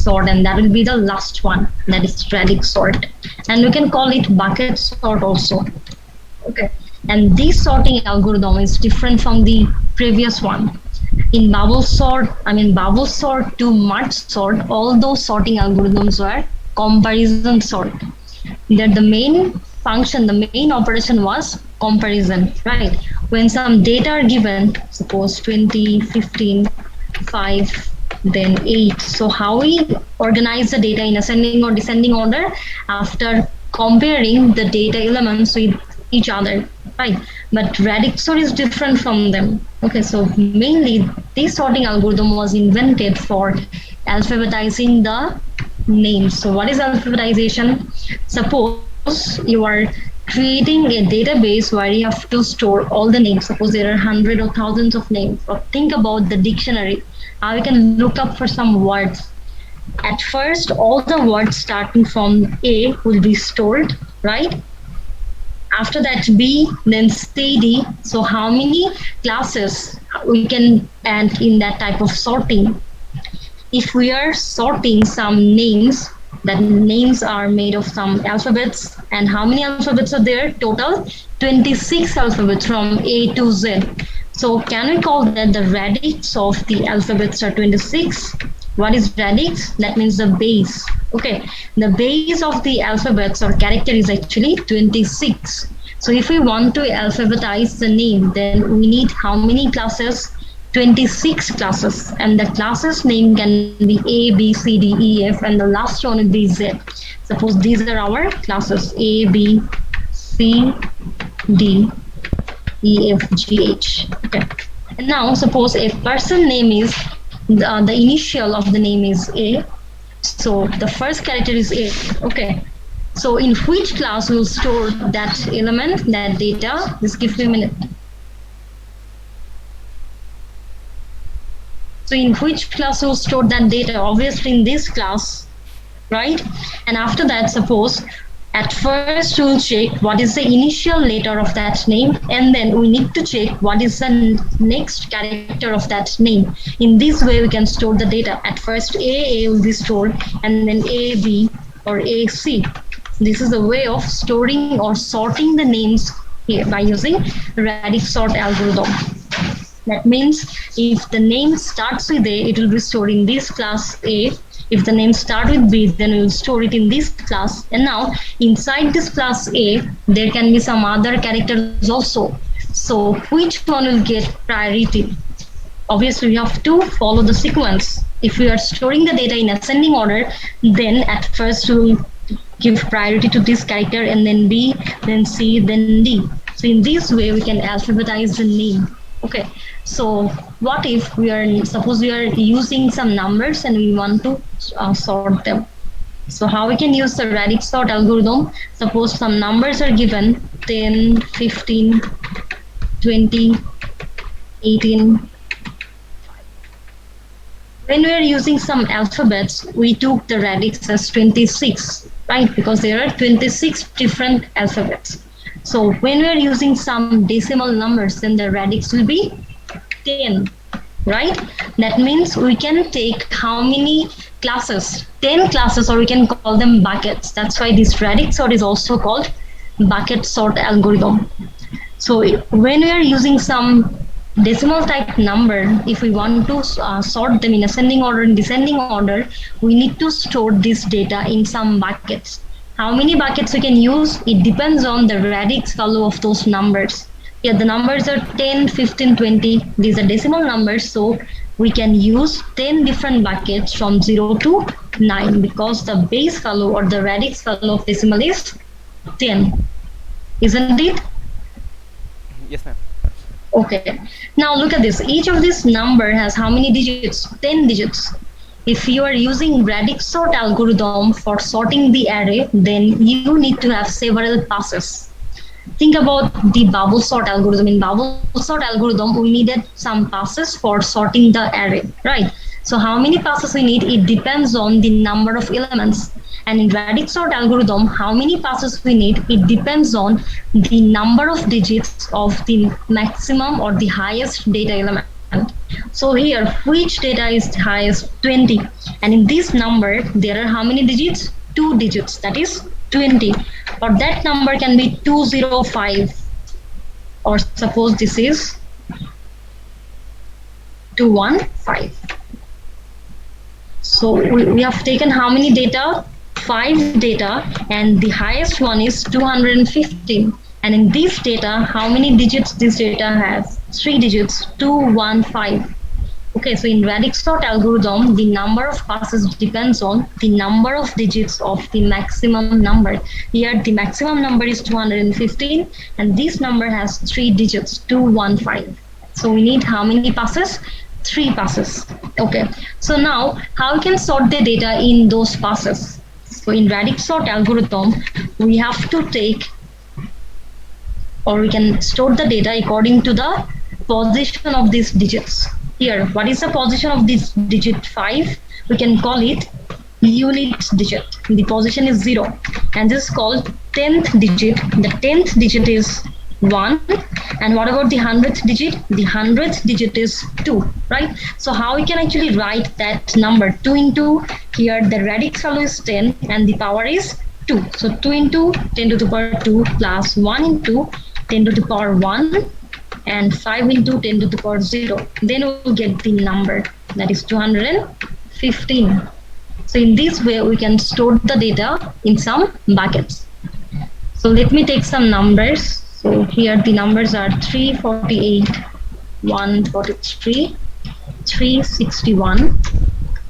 sort, and that will be the last one, that is radix sort. And we can call it bucket sort also. Okay. And this sorting algorithm is different from the previous one. In bubble sort to merge sort, all those sorting algorithms were comparison sort. That the main function, the main operation was comparison, right? When some data are given, suppose 20, 15, 5, then 8. So how we organize the data in ascending or descending order after comparing the data elements with each other, right? But radix sort is different from them. Okay, so mainly this sorting algorithm was invented for alphabetizing the names. So what is alphabetization? Suppose you are creating a database where you have to store all the names. Suppose there are hundreds or thousands of names. Or think about the dictionary. How we can look up for some words. At first, all the words starting from A will be stored, right? After that B, then C, D. So how many classes we can add in that type of sorting? If we are sorting some names, that names are made of some alphabets, and how many alphabets are there? Total 26 alphabets from A to Z. So can we call that the radix of the alphabets are 26? What is radix? That means the base. Okay, the base of the alphabets or character is actually 26. So if we want to alphabetize the name, then we need how many classes? 26 classes, and the classes name can be A, B, C, D, E, F, and the last one will be Z. Suppose these are our classes A, B, C, D, E, F, G, H. Okay. And now suppose a person name is the initial of the name is A. So the first character is A. Okay. So in which class we'll store that element, that data? Just give me a minute. So in which class we'll store that data? Obviously in this class, right? And after that, suppose at first we'll check what is the initial letter of that name, and then we need to check what is the next character of that name. In this way, we can store the data. At first, A will be stored, and then A, B, or A, C. This is a way of storing or sorting the names here by using radix sort algorithm. That means if the name starts with A, it will be stored in this class A. If the name starts with B, then we will store it in this class. And now inside this class A, there can be some other characters also. So which one will get priority? Obviously, we have to follow the sequence. If we are storing the data in ascending order, then at first we will give priority to this character, and then B, then C, then D. So in this way, we can alphabetize the name. Okay, so what if suppose we are using some numbers and we want to sort them? So how we can use the radix sort algorithm? Suppose some numbers are given 10, 15, 20, 18. When we are using some alphabets, we took the radix as 26, right? Because there are 26 different alphabets. So when we are using some decimal numbers, then the radix will be 10, right? That means we can take how many classes? 10 classes, or we can call them buckets. That's why this radix sort is also called bucket sort algorithm. So when we are using some decimal type number, if we want to sort them in ascending order and descending order, we need to store this data in some buckets. How many buckets we can use? It depends on the radix value of those numbers. Here the numbers are 10, 15, 20. These are decimal numbers, so we can use 10 different buckets from 0 to 9, because the base value or the radix value of decimal is 10. Isn't it? Yes, ma'am. Okay. Now look at this. Each of this number has how many digits? 10 digits. If you are using radix sort algorithm for sorting the array, then you need to have several passes. Think about the bubble sort algorithm. In bubble sort algorithm, we needed some passes for sorting the array, right? So how many passes we need? It depends on the number of elements. And in radix sort algorithm, how many passes we need? It depends on the number of digits of the maximum or the highest data element. So here, which data is highest? 20. And in this number, there are how many digits? 2 digits, that is 20. Or that number can be 205. Or suppose this is 215. So we have taken how many data? 5 data, and the highest one is 215. And in this data, how many digits this data has? 3 digits, 215. Okay, so in radix sort algorithm, the number of passes depends on the number of digits of the maximum number. Here, the maximum number is 215, and this number has 3 digits, 215. So we need how many passes? 3 passes. Okay, so now how we can sort the data in those passes? So in radix sort algorithm, we have to take, or we can store the data according to the position of these digits. Here, what is the position of this digit 5? We can call it unit digit. The position is 0, and this is called 10th digit. The 10th digit is 1. And what about the 100th digit? The 100th digit is 2, right? So how we can actually write that number? 2 into, here the radix value is 10 and the power is 2. So 2 into 10 to the power 2 plus 1 into 10 to the power 1 and 5 into 10 to the power 0. Then we'll get the number, that is 215. So in this way, we can store the data in some buckets. So let me take some numbers. So here the numbers are 348, 143, 361,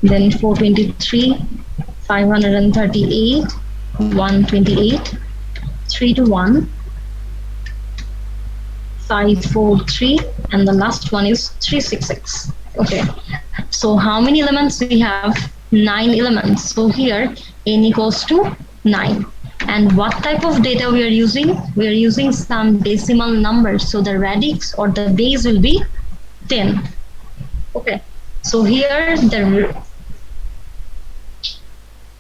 then 423, 538, 128, 321, 543, and the last one is 366. Okay, so how many elements we have? 9 elements. So here n equals to 9. And what type of data we are using? We are using some decimal numbers. So the radix or the base will be 10. Okay, so here the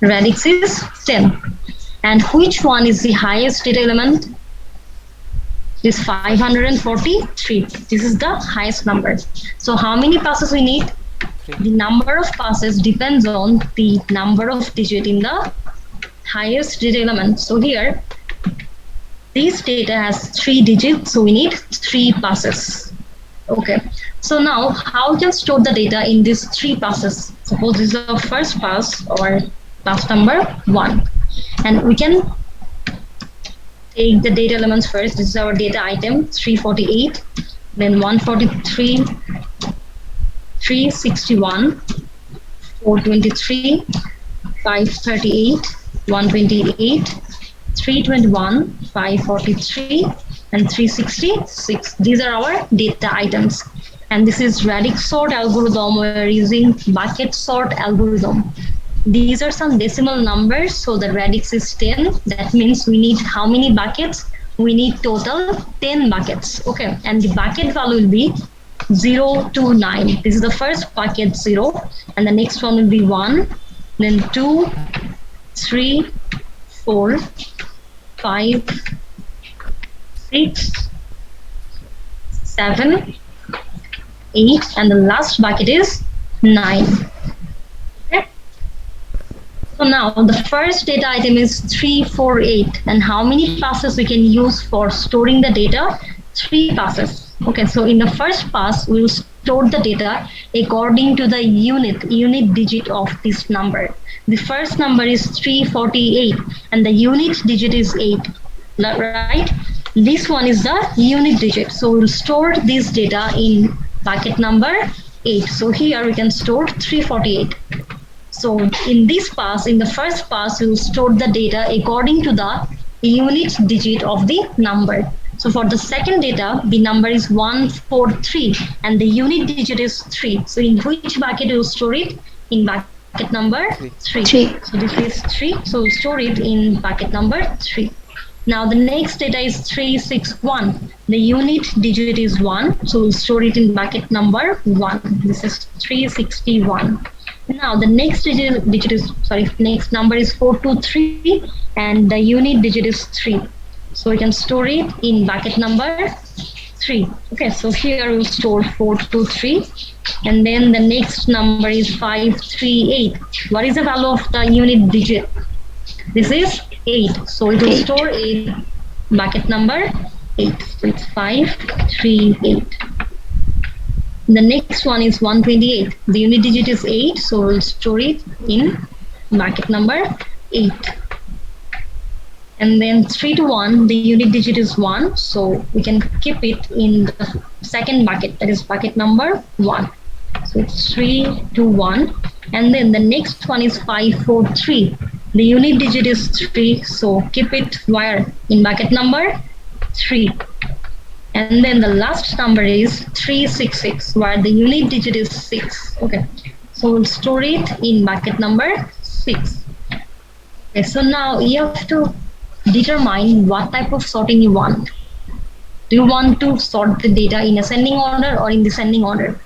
radix is 10. And which one is the highest data element? This 543. This is the highest number. So how many passes we need? 3. The number of passes depends on the number of digit in the highest data element. So here, this data has 3 digits, so we need 3 passes. Okay, so now how we can store the data in these 3 passes? Suppose this is the first pass or pass number 1, and we can take the data elements first. This is our data item 348, then 143, 361, 423, 538, 128, 321, 543, and 366. These are our data items. And this is radix sort algorithm. We're using bucket sort algorithm. These are some decimal numbers. So the radix is 10. That means we need how many buckets? We need total 10 buckets. Okay, and the bucket value will be 0 to 9. This is the first bucket 0, and the next one will be 1, then 2, 3, 4, 5, 6, 7, 8, and the last bucket is 9. Okay. So now the first data item is 348, and how many passes we can use for storing the data? 3 passes. Okay, so in the first pass, we will store the data according to the unit digit of this number. The first number is 348, and the unit digit is 8, right? This one is the unit digit. So we'll store this data in bucket number 8. So here we can store 348. So in this pass, in the first pass, we will store the data according to the unit digit of the number. So for the second data, the number is 143 and the unit digit is 3. So in which bucket you will store it? In bucket number 3. So this is 3. So we'll store it in bucket number 3. Now the next data is 361. The unit digit is 1. So we'll store it in bucket number 1. This is 361. Now the next next number is 423 and the unit digit is 3. So we can store it in bucket number 3. Okay, so here we'll store 423, and then the next number is 538. What is the value of the unit digit? This is 8, so it will store 8, bucket number 8. So it's 538. The next one is 128. The unit digit is 8, so we'll store it in bucket number 8. And then 3 to 1, the unit digit is 1, so we can keep it in the second bucket, that is bucket number 1. So it's 3 to 1. And then the next one is 543. The unit digit is 3, so keep it where? In bucket number 3. And then the last number is 366, where the unit digit is 6. Okay, so we'll store it in bucket number 6. Okay, so now you have to determine what type of sorting you want. Do you want to sort the data in ascending order or in descending order?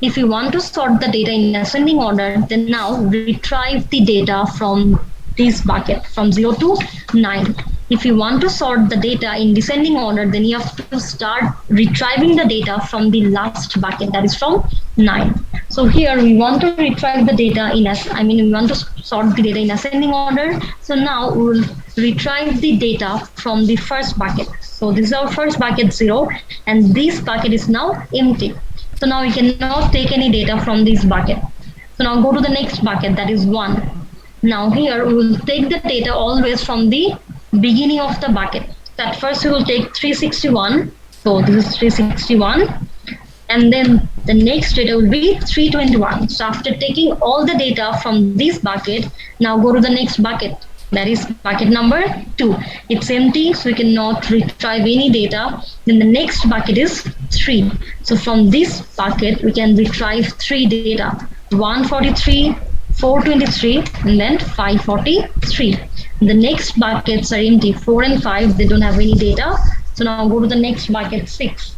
If you want to sort the data in ascending order, then now retrieve the data from this bucket from 0 to 9. If you want to sort the data in descending order, then you have to start retrieving the data from the last bucket, that is from 9. So here we want to retrieve the data we want to sort the data in ascending order. So now we will retrieve the data from the first bucket. So this is our first bucket 0, and this bucket is now empty. So now we cannot take any data from this bucket. So now go to the next bucket, that is 1. Now here we will take the data always from the beginning of the bucket. At first we will take 361. So this is 361. And then the next data will be 321. So after taking all the data from this bucket, now go to the next bucket. That is bucket number 2. It's empty, so we cannot retrieve any data. Then the next bucket is 3. So from this bucket, we can retrieve 3 data. 143, 423, and then 543. The next buckets are empty. 4 and 5, they don't have any data. So now go to the next bucket 6.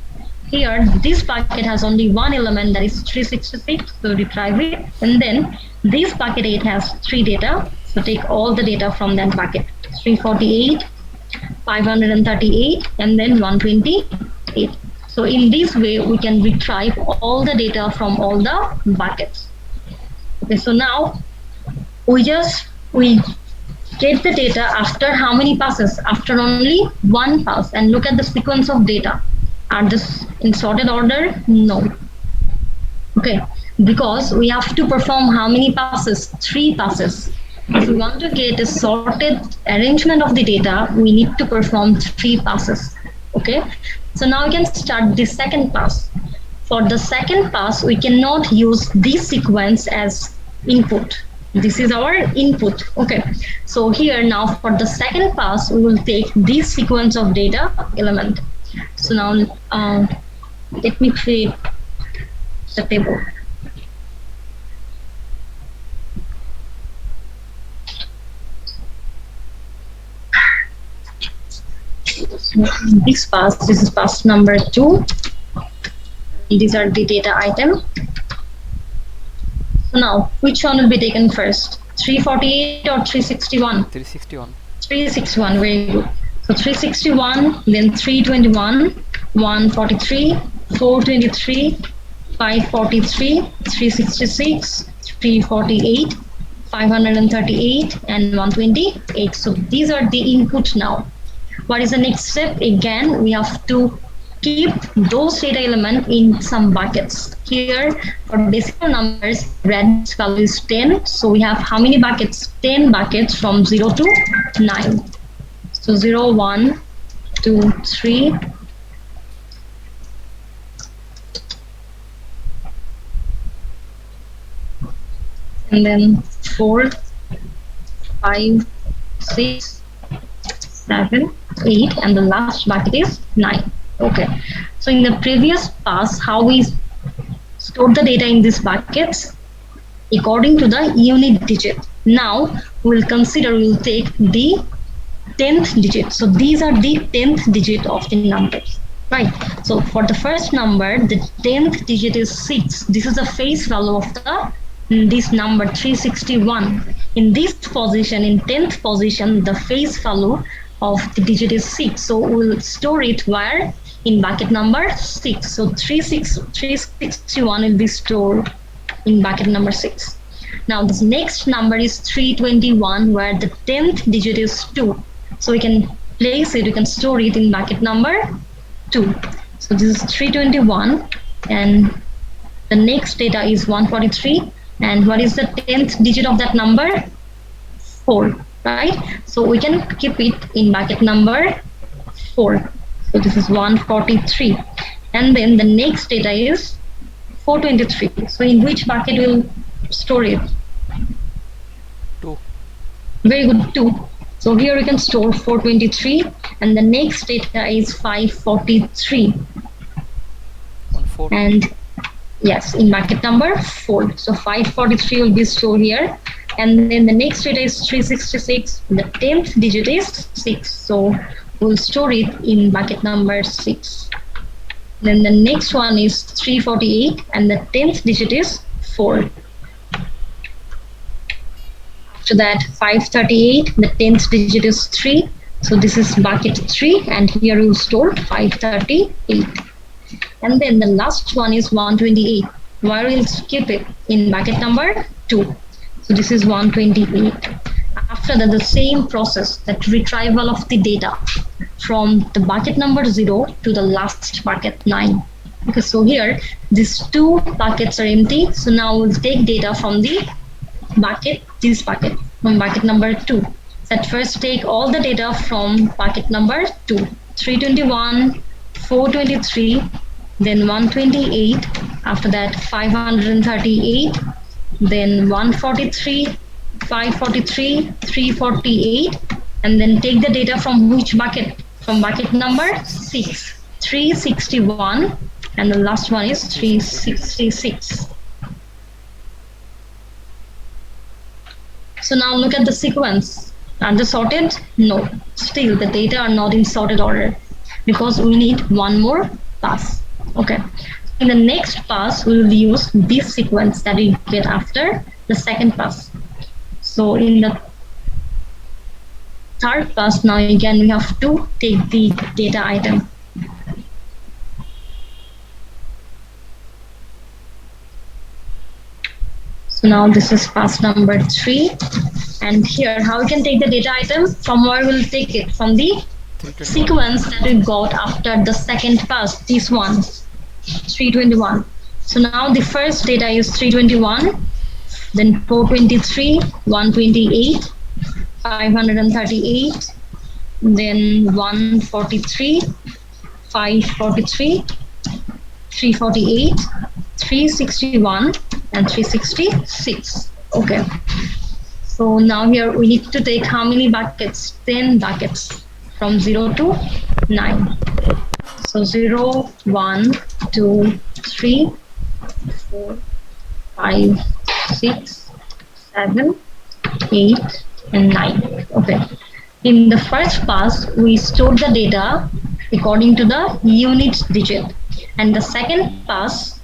Here, this bucket has only one element, that is 366, so retrieve it. And then this bucket 8 has 3 data, so take all the data from that bucket. 348, 538, and then 128. So in this way, we can retrieve all the data from all the buckets. Okay, so now we get the data after how many passes? After only one pass. And look at the sequence of data. Are this in sorted order? No. Okay, because we have to perform how many passes? 3 passes. If we want to get a sorted arrangement of the data, we need to perform 3 passes. Okay, so now we can start the second pass. For the second pass, we cannot use this sequence as input. This is our input. Okay, so here now for the second pass, we will take this sequence of data element. So now let me create the table. So this pass, this is pass number 2. These are the data item. So now, which one will be taken first? 348 or 361? 361. 361, very good. So 361, then 321, 143, 423, 543, 366, 348, 538, and 128. So these are the inputs now. What is the next step? Again, we have to keep those data elements in some buckets. Here, for decimal numbers, red value is 10. So we have how many buckets? 10 buckets from 0 to 9. So 0, 1, 2, 3. And then 4, 5, 6, 7, 8, and the last bucket is 9. Okay, so in the previous pass, how we stored the data in these buckets according to the unit digit. Now we'll take the 10th digit. So these are the 10th digit of the numbers, right? So for the first number, the 10th digit is 6. This is the face value of this number 361. In this position, in 10th position, the face value of the digit is 6. So we'll store it where? in bucket number 6. So 361 will be stored in bucket number 6. Now this next number is 321, where the 10th digit is 2. So we can place it, we can store it in bucket number 2. So this is 321, and the next data is 143. And what is the 10th digit of that number? 4, right? So we can keep it in bucket number 4. So this is 143. And then the next data is 423. So in which bucket will store it? 2. Very good, 2. So here we can store 423, and the next data is 543. On 4. And yes, in bucket number 4. So 543 will be stored here. And then the next data is 366. The 10th digit is 6. So we'll store it in bucket number 6. Then the next one is 348, and the 10th digit is 4. After that, 538, the 10th digit is 3. So this is bucket 3, and here we'll store 538. And then the last one is 128, where we'll keep it in bucket number 2. So this is 128. After that, the same process, that retrieval of the data from the bucket number 0 to the last bucket 9. Okay, so here these 2 buckets are empty. So now we'll take data from the bucket, this bucket, from bucket number 2. So at first take all the data from bucket number 2, 321, 423, then 128, after that 538, then 143, 543, 348, and then take the data from which bucket? From bucket number 6, 361, and the last one is 366. So now look at the sequence. Are they sorted? No. Still the data are not in sorted order, because we need one more pass. Okay. In the next pass, we will use this sequence that we get after the second pass. So in the third pass, now again we have to take the data item. So now this is pass number 3, and here how we can take the data item, from where we'll take it, from the sequence that we got after the second pass, this one, 321. So now the first data is 321, then 423, 128, 538, then 143, 543, 348, 361, and 366. Okay. So now here we need to take how many buckets? 10 buckets from 0 to 9. So 0, 1, 2, 3, 4, 5, 6, 7, 8, and 9. Okay. In the first pass, we stored the data according to the unit digit. And the second pass,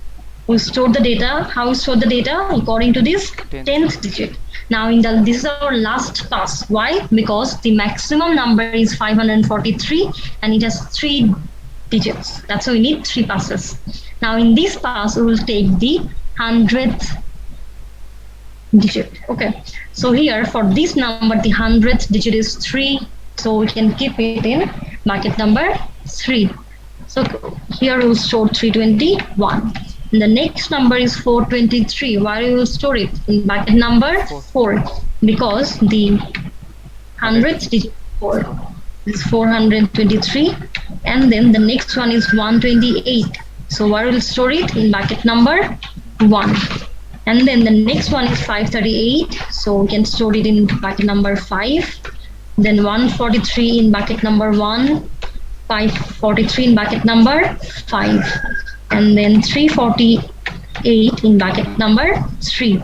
we stored the data. How we stored the data? According to this 10th digit. Now this is our last pass. Why? Because the maximum number is 543 and it has 3 digits. That's why we need 3 passes. Now in this pass, we will take the 100th digit. Okay. So here for this number, the 100th digit is 3. So we can keep it in bucket number 3. So here we will store 321. And the next number is 423. Why we will store it in bucket number 4? Because the 100th digit is 4. This is 423. And then the next one is 128. So where we will store it? In bucket number 1. And then the next one is 538. So we can store it in bucket number 5. Then 143 in bucket number 1. 543 in bucket number 5. And then 348 in bucket number 3.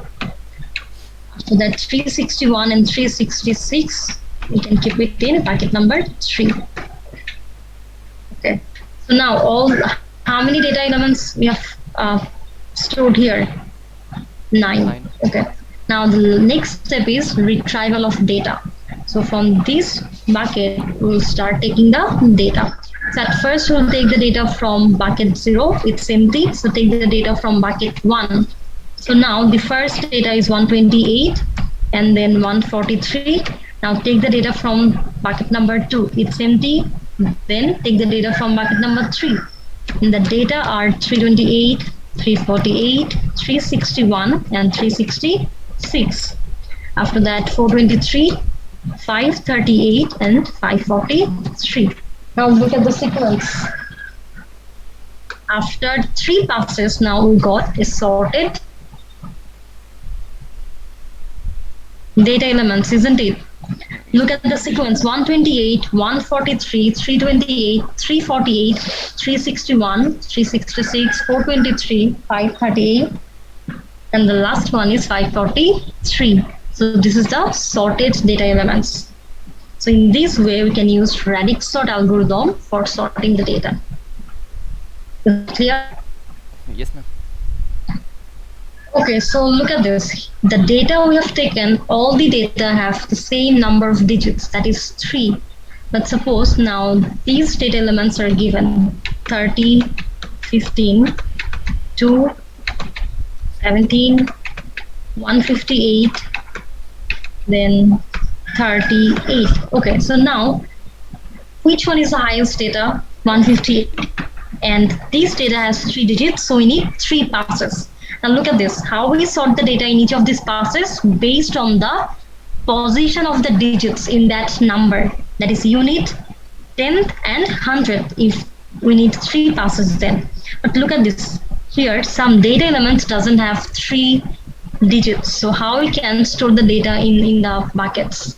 So that 361 and 366, we can keep it in bucket number 3. Okay. So now how many data elements we have stored here? 9. Okay. Now the next step is retrieval of data. So from this bucket, we will start taking the data. So at first we'll take the data from bucket 0, it's empty, so take the data from bucket 1. So now the first data is 128 and then 143. Now take the data from bucket number 2, it's empty, then take the data from bucket number 3. And the data are 328, 348, 361 and 366. After that 423, 538 and 543. Now look at the sequence. After 3 passes, now we got a sorted data elements, isn't it? Look at the sequence: 128, 143, 328, 348, 361, 366, 423, 538, and the last one is 543. So this is the sorted data elements. So in this way, we can use radix sort algorithm for sorting the data. Is it clear? Yes, ma'am. Okay, so look at this. The data we have taken, all the data have the same number of digits, that is 3. But suppose now these data elements are given 13, 15, 2, 17, 158, then 38. Okay, so now which one is the highest data? 158. And this data has 3 digits, so we need 3 passes. Now look at this, how we sort the data in each of these passes based on the position of the digits in that number, that is unit, tenth and hundredth, if we need 3 passes then. But look at this, here some data elements doesn't have 3 digits, so how we can store the data in the buckets?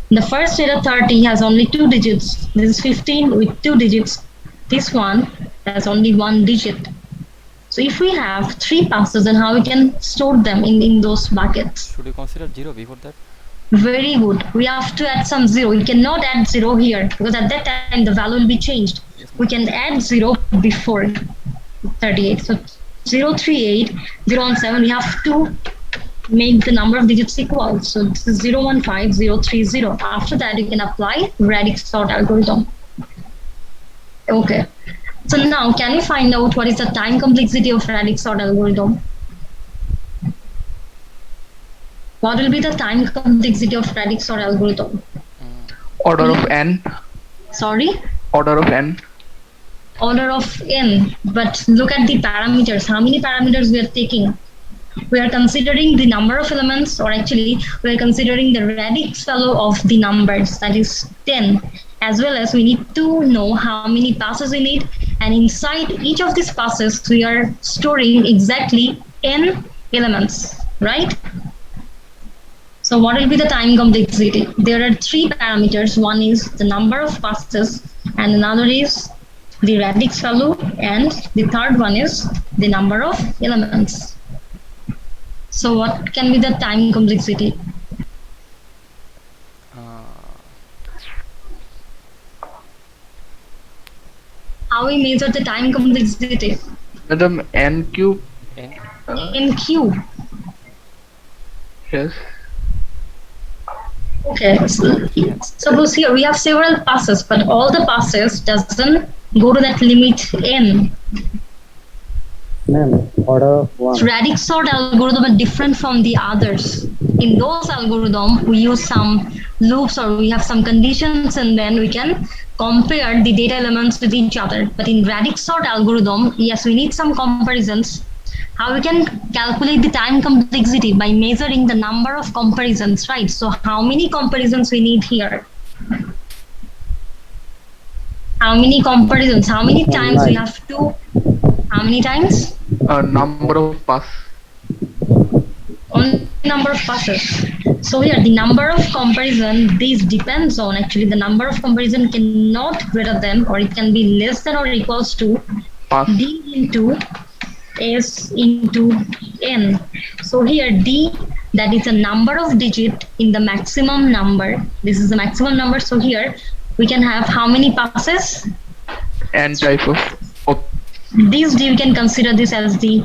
The first data 30 has only 2 digits, this is 15 with 2 digits, this one has only 1 digit. So if we have 3 passes, then how we can store them in those buckets? Should you consider 0 before that? Very good. We have to add some 0. We cannot add 0 here because at that time the value will be changed. Yes, We can add 0 before 38. So 038, 017, we have to make the number of digits equal. So this is 015, 030. After that, you can apply radix sort algorithm. Okay. So now, can you find out what is the time complexity of radix sort algorithm? What will be the time complexity of radix sort algorithm? Order of n. Sorry? Order of n. Order of n. But look at the parameters. How many parameters we are taking? We are considering the number of elements, or actually, we are considering the radix value of the numbers, that is 10. As well as we need to know how many passes we need, and inside each of these passes we are storing exactly n elements, right? So what will be the time complexity? There are 3 parameters. One is the number of passes, and another is the radix value, and the third one is the number of elements. So what can be the time complexity? How we measure the time complexity? Madam, n cube. N. In cube. Yes. Okay. So suppose here we have several passes, but all the passes doesn't go to that limit n. Ma'am, order 1. Radix sort algorithm are different from the others. In those algorithms, we use some loops, or we have some conditions, and then we can compare the data elements with each other. But in radix sort algorithm, yes, we need some comparisons. How we can calculate the time complexity? By measuring the number of comparisons, right? So how many comparisons we need here? How many comparisons? How many times we have to? How many times? Number of pass. On number of passes. So here the number of comparison, this depends on, actually the number of comparison cannot greater than, or it can be less than or equals to Pass. d into s into n. So here d, that is a number of digit in the maximum number. This is the maximum number. So here we can have how many passes? N type of. This d, we can consider this as the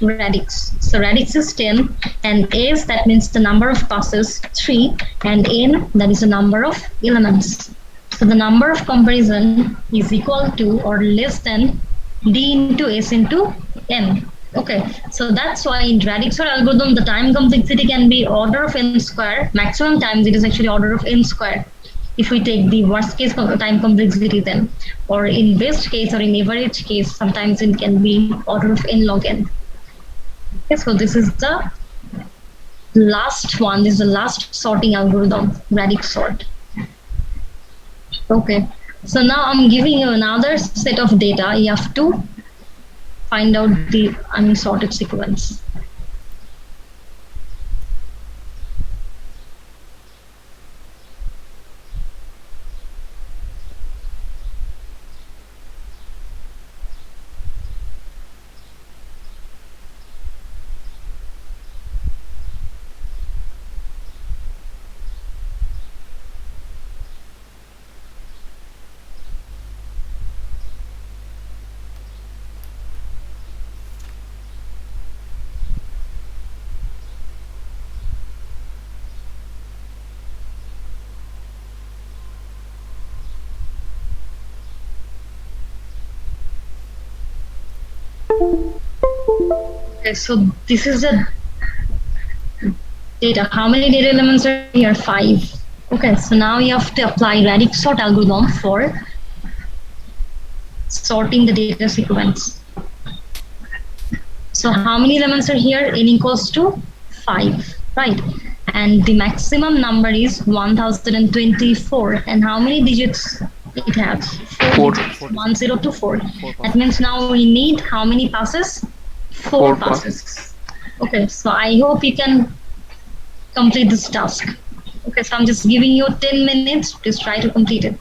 radix. So radix is 10, and s, that means the number of passes, 3, and n, that is the number of elements. So the number of comparison is equal to or less than d into s into n. Okay, so that's why in radix sort algorithm the time complexity can be order of n square. Maximum times it is actually order of n square. If we take the worst case time complexity then, or in best case or in average case, sometimes it can be order of n log n. Okay, so this is the last one. This is the last sorting algorithm, radix sort. Okay, so now I'm giving you another set of data. You have to find out the unsorted sequence. Okay, so this is the data. How many data elements are here? 5. Okay, so now you have to apply radix sort algorithm for sorting the data sequence. So how many elements are here? N equals to 5, right? And the maximum number is 1024. And how many digits it has? 4. Digits, 1024. 4 That passes. means now we need how many passes? 4 4 passes. Okay, so I hope you can complete this task. Okay, so I'm just giving you 10 minutes. Please try to complete it.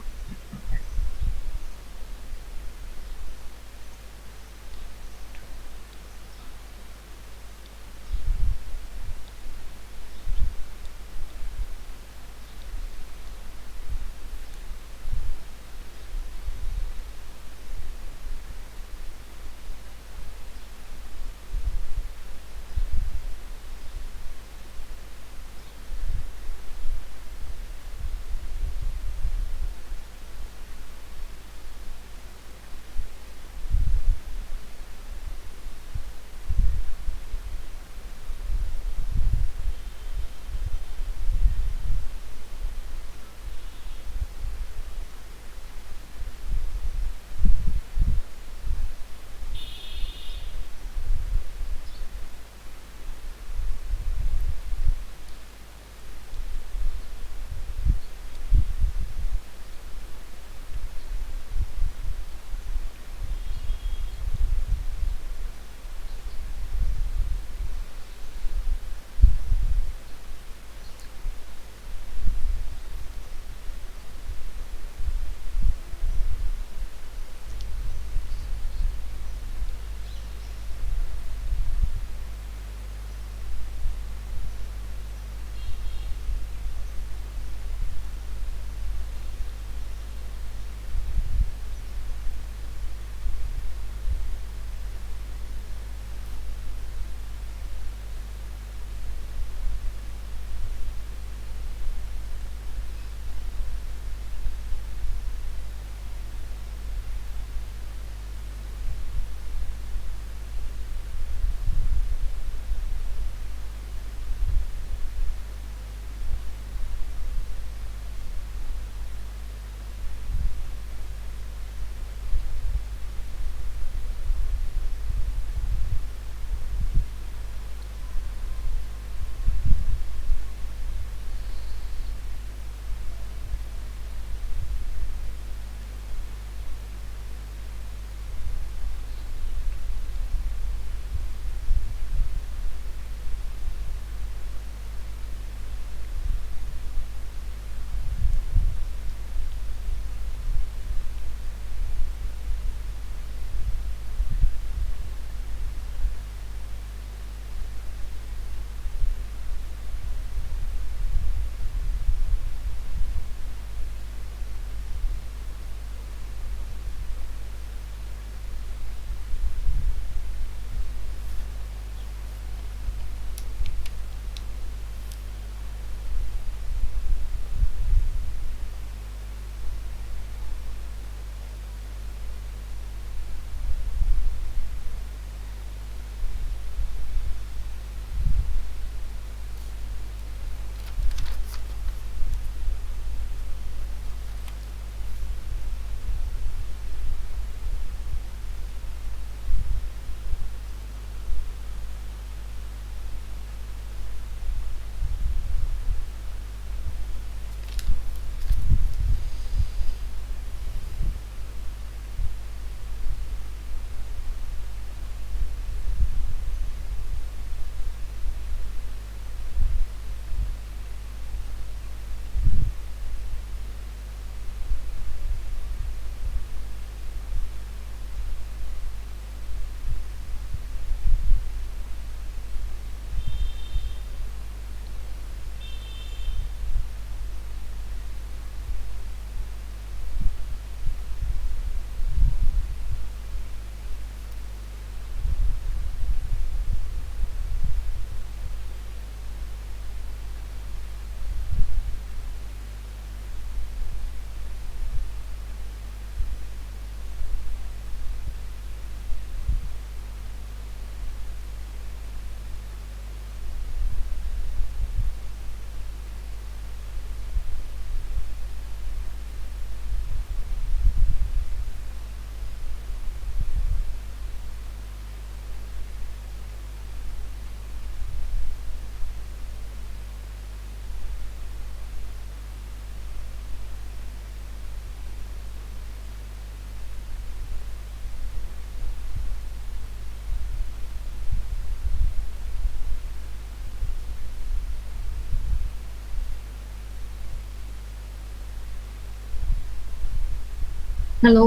Hello.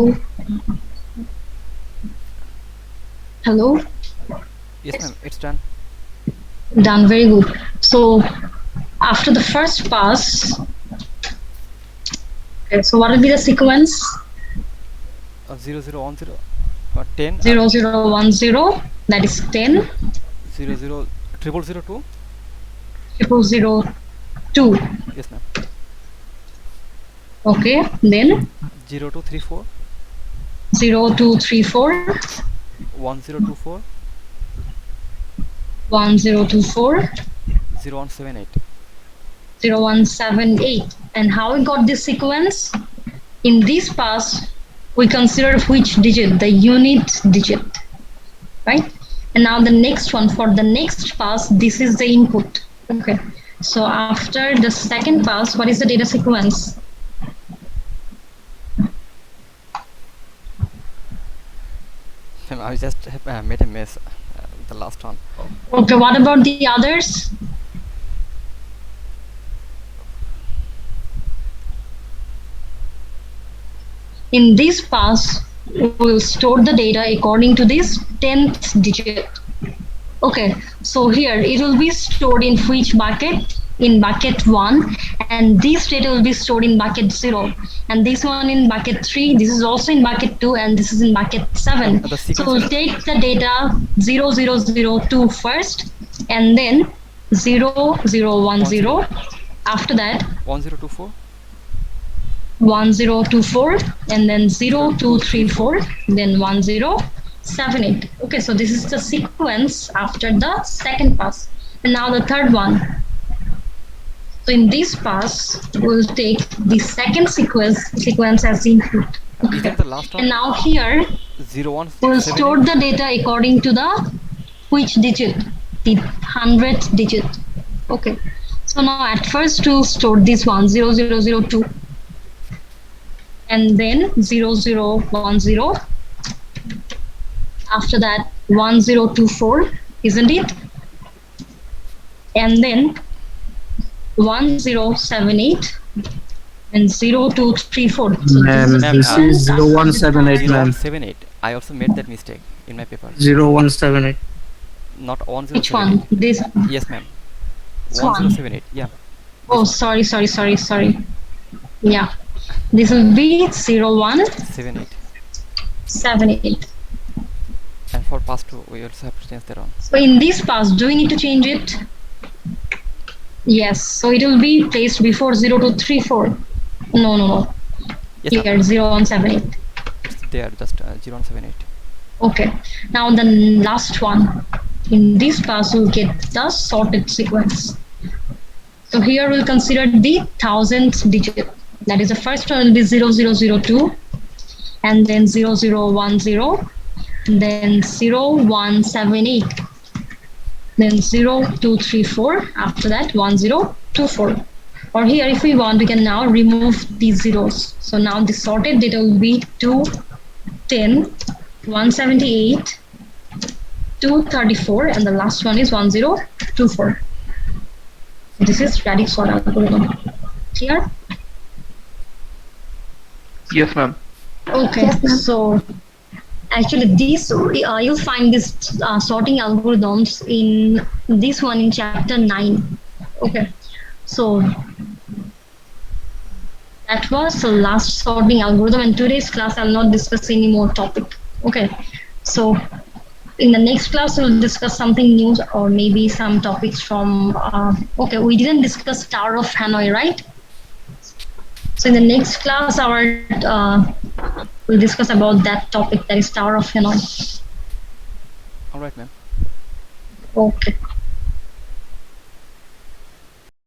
Hello. Yes, ma'am. It's done. Done. Very good. So after the first pass, okay, so what will be the sequence? 0 0 1 0 10 0 0 1 0, that is 10. 0 0 triple 0 2. 0 0 2. Yes, ma'am. Okay, then 0 2 3 4 0 2 3 4, 1 0 2 4 1 0 2 4, 0 1 7 8. 0 1 7 8. And how we got this sequence? In this pass, we consider which digit, the unit digit, right? And now the next one, for the next pass, this is the input. Okay, so after the second pass, what is the data sequence? Ma'am, I just have made a mess. The last one. Okay, what about the others? In this pass, we will store the data according to this 10th digit. Okay, so here it will be stored in which bucket? In bucket 1, and this data will be stored in bucket 0, and this one in bucket 3, this is also in bucket 2, and this is in bucket 7. The So sequence we'll take the data 0002 first, and then 0010. After that, 1 0 2 4 1024, and then 0234, then 1078. Okay, so this is the sequence after the second pass. And now the third one. So in this pass, we'll take the second sequence as input. Is that the last And one? now here, 0 1 we'll 7 store 8. the data according to the which digit? The 100th digit. Okay. So now at first we'll store this one, 0002. And then 0010. After that 1024, isn't it? And then 1078 and 0234. So Ma'am, this Ma'am, this is 0178, 0 ma'am. 1 7 8. I also made that mistake in my paper. 0178. Not 1 0 which 7 one? This 8. Yes, ma'am. This 1 0 one. 7 8. Yeah. Oh, sorry. Yeah, this will be 7 8. 0178. And for pass 2, we also have to change that one. So in this pass, do we need to change it? Yes. So it will be placed before 0234. No. Yes, ma'am. Here 0178. It's there, just 0 1 7 8. Okay. Now the last one. In this pass, we'll get the sorted sequence. So here we'll consider the 1000th digit. That is, the first one will be 0002, and then 0010, then 0178, then 0234. After that 1024. Or here, if we want, we can now remove these zeros. So now the sorted data will be 210, 178, 234, and the last one is 1024. This is radix sort algorithm. Clear? Yes, ma'am. Okay. So actually, this you'll find this sorting algorithms in this one in chapter 9. Okay. So that was the last sorting algorithm, and today's class I'll not discuss any more topic. Okay. So in the next class we'll discuss something new, or maybe some topics from okay, we didn't discuss Tower of Hanoi, right? So in the next class we'll discuss about that topic, that is Tower of Hanoi. Alright, ma'am. Okay.